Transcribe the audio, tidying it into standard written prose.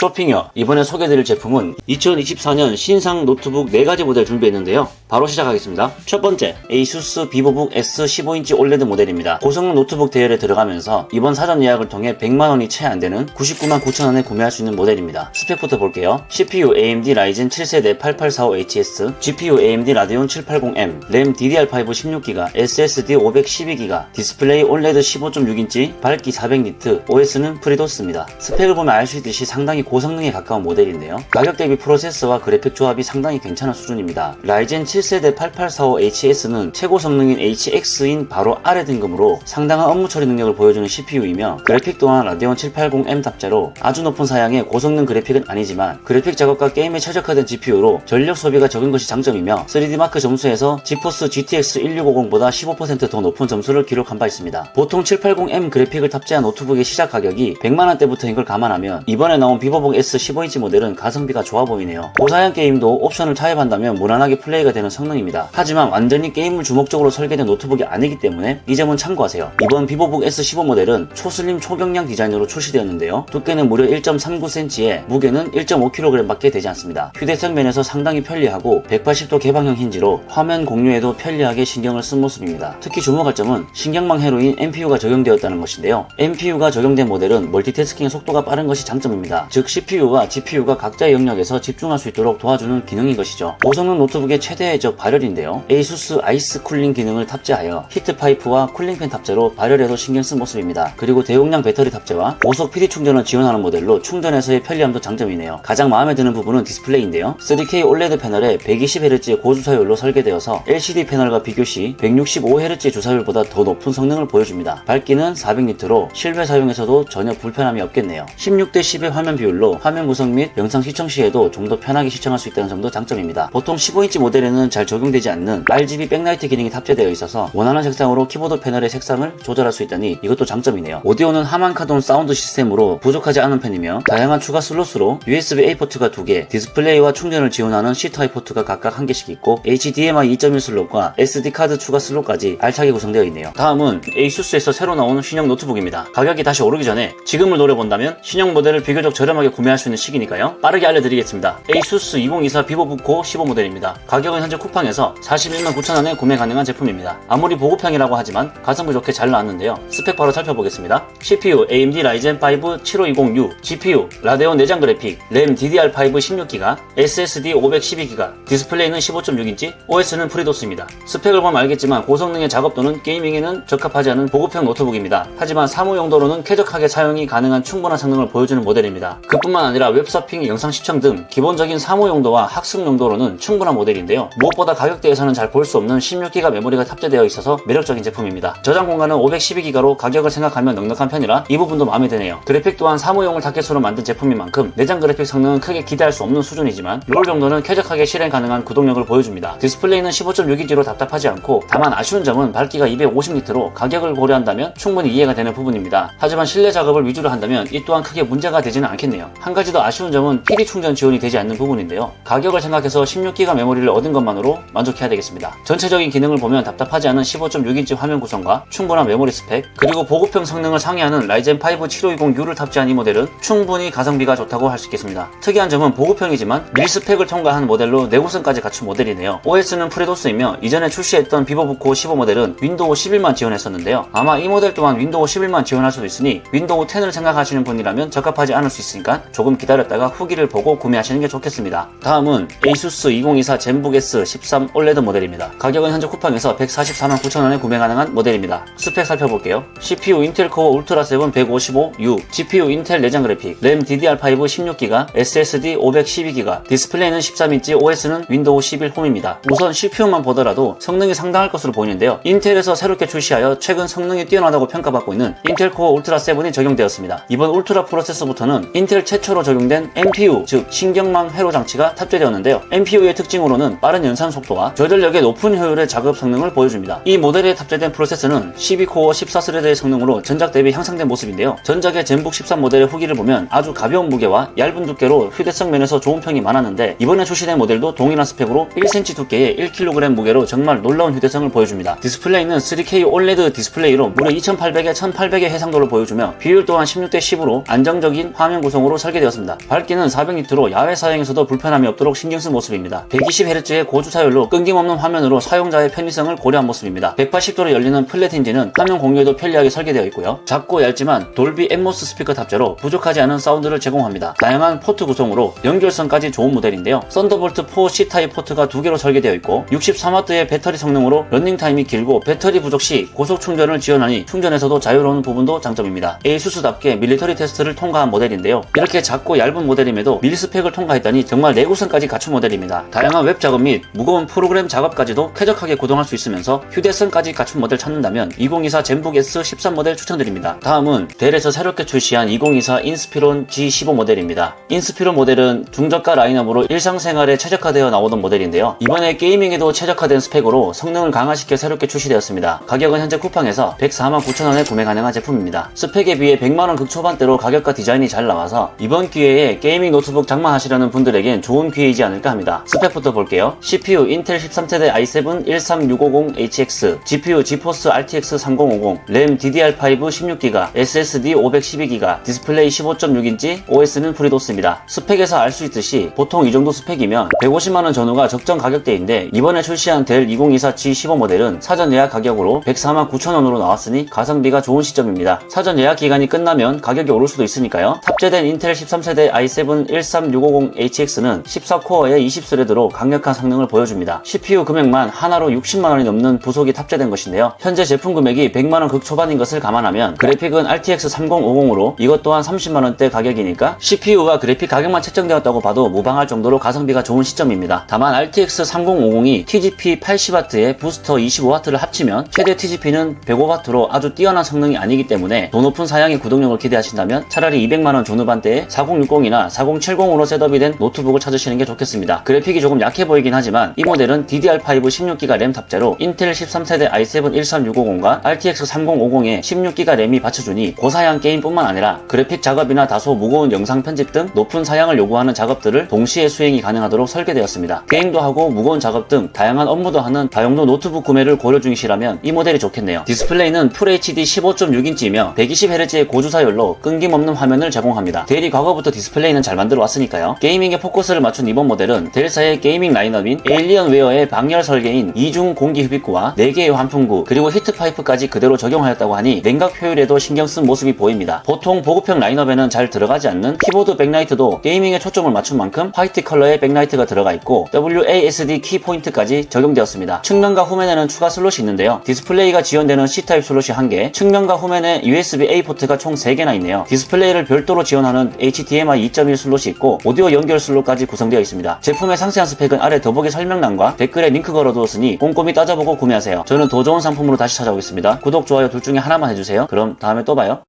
쇼핑요. 이번에 소개해드릴 제품은 2024년 신상 노트북 4가지 모델 준비했는데요. 바로 시작하겠습니다. 첫 번째, ASUS VivoBook S 15인치 OLED 모델입니다. 고성능 노트북 대열에 들어가면서 이번 사전 예약을 통해 100만원이 채 안되는 99만 9천원에 구매할 수 있는 모델입니다. 스펙부터 볼게요. CPU AMD Ryzen 7세대 8845HS, GPU AMD Radeon 780M, 램 DDR5 16GB, SSD 512GB, 디스플레이 OLED 15.6인치, 밝기 400니트, OS는 FreeDOS입니다. 스펙을 보면 알 수 있듯이 상당히 고성능에 가까운 모델인데요. 가격 대비 프로세서와 그래픽 조합이 상당히 괜찮은 수준입니다. 라이젠 7세대 8845HS는 최고 성능인 HX인 바로 아래 등급으로 상당한 업무 처리 능력을 보여주는 CPU이며, 그래픽 또한 라데온 780M 탑재로 아주 높은 사양의 고성능 그래픽은 아니지만 그래픽 작업과 게임에 최적화된 GPU로 전력 소비가 적은 것이 장점이며, 3D마크 점수에서 지포스 GTX 1650보다 15% 더 높은 점수를 기록한 바 있습니다. 보통 780M 그래픽을 탑재한 노트북의 시작 가격이 100만원대부터인 걸 감안하면 이번에 나온 비보북 S 15인치 모델은 가성비가 좋아 보이네요. 고사양 게임도 옵션을 타협한다면 무난하게 플레이가 되는 성능입니다. 하지만 완전히 게임을 주목적으로 설계된 노트북이 아니기 때문에 이 점은 참고하세요. 이번 비보북 S 15 모델은 초슬림 초경량 디자인으로 출시되었는데요. 두께는 무려 1.39cm에 무게는 1.5kg 밖에 되지 않습니다. 휴대성 면에서 상당히 편리하고 180도 개방형 힌지로 화면 공유에도 편리하게 신경을 쓴 모습입니다. 특히 주목할 점은 신경망 회로인 NPU가 적용되었다는 것인데요. NPU가 적용된 모델은 멀티태스킹의 속도가 빠른 것이 장점입니다. 즉 CPU와 GPU가 각자의 영역에서 집중할 수 있도록 도와주는 기능인 것이죠. 고성능 노트북의 최대의 적 발열인데요. ASUS 아이스 쿨링 기능을 탑재하여 히트파이프와 쿨링팬 탑재로 발열에도 신경 쓴 모습입니다. 그리고 대용량 배터리 탑재와 고속 PD 충전을 지원하는 모델로 충전에서의 편리함도 장점이네요. 가장 마음에 드는 부분은 디스플레이인데요. 3K OLED 패널에 120Hz의 고주사율로 설계되어서 LCD 패널과 비교시 165Hz의 주사율보다 더 높은 성능을 보여줍니다. 밝기는 400니트로 실외 사용에서도 전혀 불편함이 없겠네요. 16:10의 화면 비율로 화면 구성 및 영상 시청 시에도 좀 더 편하게 시청할 수 있다는 점도 장점입니다. 보통 15인치 모델에는 잘 적용되지 않는 RGB 백라이트 기능이 탑재되어 있어서 원하는 색상으로 키보드 패널의 색상을 조절할 수 있다니 이것도 장점이네요. 오디오는 하만카돈 사운드 시스템으로 부족하지 않은 편이며, 다양한 추가 슬롯으로 USB-A 포트가 2개, 디스플레이와 충전을 지원하는 C-타입 포트가 각각 1개씩 있고 HDMI 2.1 슬롯과 SD카드 추가 슬롯까지 알차게 구성되어 있네요. 다음은 ASUS에서 새로 나온 신형 노트북입니다. 가격이 다시 오르기 전에 지금을 노려본다면 신형 모델을 비교적 저렴하게 구매할 수 있는 시기니까요. 빠르게 알려드리겠습니다. ASUS 2024 VivoBook Go 15 모델입니다. 가격은 현재 쿠팡에서 41만 9천원에 구매 가능한 제품입니다. 아무리 보급형이라고 하지만 가성비 좋게 잘 나왔는데요. 스펙 바로 살펴보겠습니다. CPU AMD Ryzen 5 7520U, GPU 라데온 내장 그래픽, 램 DDR5 16GB, SSD 512GB, 디스플레이는 15.6인치, OS는 FreeDOS입니다. 스펙을 보면 알겠지만 고성능의 작업 또는 게이밍에는 적합하지 않은 보급형 노트북입니다. 하지만 사무 용도로는 쾌적하게 사용이 가능한 충분한 성능을 보여주는 모델입니다. 그뿐만 아니라 웹서핑, 영상 시청 등 기본적인 사무 용도와 학습 용도로는 충분한 모델인데요. 무엇보다 가격대에서는 잘 볼 수 없는 16GB 메모리가 탑재되어 있어서 매력적인 제품입니다. 저장 공간은 512GB로 가격을 생각하면 넉넉한 편이라 이 부분도 마음에 드네요. 그래픽 또한 사무용을 타겟으로 만든 제품인 만큼 내장 그래픽 성능은 크게 기대할 수 없는 수준이지만 롤 정도는 쾌적하게 실행 가능한 구동력을 보여줍니다. 디스플레이는 15.6인치로 답답하지 않고, 다만 아쉬운 점은 밝기가 250니트로 가격을 고려한다면 충분히 이해가 되는 부분입니다. 하지만 실내 작업을 위주로 한다면 이 또한 크게 문제가 되지는 않겠네요. 한 가지 더 아쉬운 점은 PD 충전 지원이 되지 않는 부분인데요. 가격을 생각해서 16GB 메모리를 얻은 것만으로 만족해야 되겠습니다. 전체적인 기능을 보면 답답하지 않은 15.6인치 화면 구성과 충분한 메모리 스펙, 그리고 보급형 성능을 상회하는 라이젠 5 7520U를 탑재한 이 모델은 충분히 가성비가 좋다고 할 수 있겠습니다. 특이한 점은 보급형이지만 밀스펙을 통과한 모델로 내구성까지 갖춘 모델이네요. OS는 FreeDOS이며 이전에 출시했던 비보북 Go 15 모델은 윈도우 11만 지원했었는데요. 아마 이 모델 또한 윈도우 11만 지원할 수도 있으니 윈도우 10을 생각하시는 분이라면 적합하지 않을 수 있으니까 조금 기다렸다가 후기를 보고 구매하시는 게 좋겠습니다. 다음은 ASUS 2024 ZenBook S 13 OLED 모델입니다. 가격은 현재 쿠팡에서 144만 9천원에 구매 가능한 모델입니다. 스펙 살펴볼게요. CPU 인텔 코어 울트라 7 155U, GPU 인텔 내장 그래픽, 램 DDR5 16GB, SSD 512GB, 디스플레이는 13인치, OS는 윈도우 11 홈입니다. 우선 CPU만 보더라도 성능이 상당할 것으로 보이는데요. 인텔에서 새롭게 출시하여 최근 성능이 뛰어나다고 평가받고 있는 인텔 코어 울트라 7이 적용되었습니다. 이번 울트라 프로세서부터는 인텔 최초로 적용된 NPU, 즉 신경망 회로 장치가 탑재되었는데요. NPU의 특징으로는 빠른 연산 속도와 저전력의 높은 효율의 작업 성능을 보여줍니다. 이 모델에 탑재된 프로세서는 12코어 14스레드의 성능으로 전작 대비 향상된 모습인데요. 전작의 젠북 13 모델의 후기를 보면 아주 가벼운 무게와 얇은 두께로 휴대성 면에서 좋은 평이 많았는데, 이번에 출시된 모델도 동일한 스펙으로 1cm 두께의 1kg 무게로 정말 놀라운 휴대성을 보여줍니다. 디스플레이는 3K OLED 디스플레이로 무려 2800에 1800의 해상도를 보여주며 비율 또한 16:10으로 안정적인 화면 구성으로 성능으로 설계되었습니다. 밝기는 400니트로 야외 사용에서도 불편함이 없도록 신경쓴 모습입니다. 120Hz의 고주사율로 끊김없는 화면으로 사용자의 편의성을 고려한 모습입니다. 180도로 열리는 플랫 힌지는 화면 공유에도 편리하게 설계되어 있고요. 작고 얇지만 돌비 앳모스 스피커 탑재로 부족하지 않은 사운드를 제공합니다. 다양한 포트 구성으로 연결성까지 좋은 모델인데요. 썬더볼트 4 C타입 포트가 2개로 설계되어 있고 63W의 배터리 성능으로 러닝타임이 길고 배터리 부족 시 고속 충전을 지원하니 충전에서도 자유로운 부분도 장점입니다. ASUS답게 밀리터리 테스트를 통과한 모델인데요. 이렇게 작고 얇은 모델임에도 밀스펙을 통과했다니 정말 내구성까지 갖춘 모델입니다. 다양한 웹 작업 및 무거운 프로그램 작업까지도 쾌적하게 구동할 수 있으면서 휴대성까지 갖춘 모델 찾는다면 2024 젠북 S13 모델 추천드립니다. 다음은 델에서 새롭게 출시한 2024 인스피론 G15 모델입니다. 인스피론 모델은 중저가 라인업으로 일상생활에 최적화되어 나오던 모델인데요. 이번에 게이밍에도 최적화된 스펙으로 성능을 강화시켜 새롭게 출시되었습니다. 가격은 현재 쿠팡에서 149,000원에 구매 가능한 제품입니다. 스펙에 비해 100만원 극초반대로 가격과 디자인이 잘 나와서 이번 기회에 게이밍 노트북 장만하시려는 분들에겐 좋은 기회이지 않을까 합니다. 스펙부터 볼게요. CPU 인텔 13세대 i7 13650HX, GPU 지포스 RTX 3050, 램 DDR5 16GB, SSD 512GB, 디스플레이 15.6인치, OS는 프리도스입니다. 스펙에서 알 수 있듯이 보통 이 정도 스펙이면 150만원 전후가 적정 가격대인데 이번에 출시한 델 2024 G15 모델은 사전 예약 가격으로 149,000원으로 나왔으니 가성비가 좋은 시점입니다. 사전 예약 기간이 끝나면 가격이 오를 수도 있으니까요. 탑재된 인텔 13세대 i7 13650HX는 14코어의 20스레드로 강력한 성능을 보여줍니다. CPU 금액만 하나로 60만원이 넘는 부속이 탑재된 것인데요. 현재 제품 금액이 100만원 극초반인 것을 감안하면 그래픽은 RTX 3050으로 이것 또한 30만원대 가격이니까 CPU와 그래픽 가격만 책정되었다고 봐도 무방할 정도로 가성비가 좋은 시점입니다. 다만 RTX 3050이 TGP 80W에 부스터 25W를 합치면 최대 TGP는 105W로 아주 뛰어난 성능이 아니기 때문에 더 높은 사양의 구동력을 기대하신다면 차라리 200만원 전후반대에 4060이나 4070으로 셋업이 된 노트북을 찾으시는 게 좋겠습니다. 그래픽이 조금 약해 보이긴 하지만 이 모델은 DDR5 16GB 램 탑재로 인텔 13세대 i7 13650과 RTX 3050에 16GB 램이 받쳐주니 고사양 게임뿐만 아니라 그래픽 작업이나 다소 무거운 영상 편집 등 높은 사양을 요구하는 작업들을 동시에 수행이 가능하도록 설계되었습니다. 게임도 하고 무거운 작업 등 다양한 업무도 하는 다용도 노트북 구매를 고려 중이시라면 이 모델이 좋겠네요. 디스플레이는 FHD 15.6인치이며 120Hz의 고주사율로 끊김없는 화면을 제공합니다. 델이 과거부터 디스플레이는 잘 만들어 왔으니까요. 게이밍에 포커스를 맞춘 이번 모델은 델사의 게이밍 라인업인 에일리언웨어의 방열 설계인 이중 공기 흡입구와 4개의 환풍구 그리고 히트파이프까지 그대로 적용하였다고 하니 냉각 효율에도 신경쓴 모습이 보입니다. 보통 보급형 라인업에는 잘 들어가지 않는 키보드 백라이트도 게이밍에 초점을 맞춘 만큼 화이트 컬러의 백라이트가 들어가 있고 WASD 키 포인트까지 적용되었습니다. 측면과 후면에는 추가 슬롯이 있는데요. 디스플레이가 지원되는 C타입 슬롯이 1개, 측면과 후면에 USB-A 포트가 총 3개나 있네요. 디스플레이를 별도로 지원하는 HDMI 2.1 슬롯이 있고 오디오 연결 슬롯까지 구성되어 있습니다. 제품의 상세한 스펙은 아래 더보기 설명란과 댓글에 링크 걸어두었으니 꼼꼼히 따져보고 구매하세요. 저는 더 좋은 상품으로 다시 찾아오겠습니다. 구독, 좋아요 둘 중에 하나만 해주세요. 그럼 다음에 또 봐요.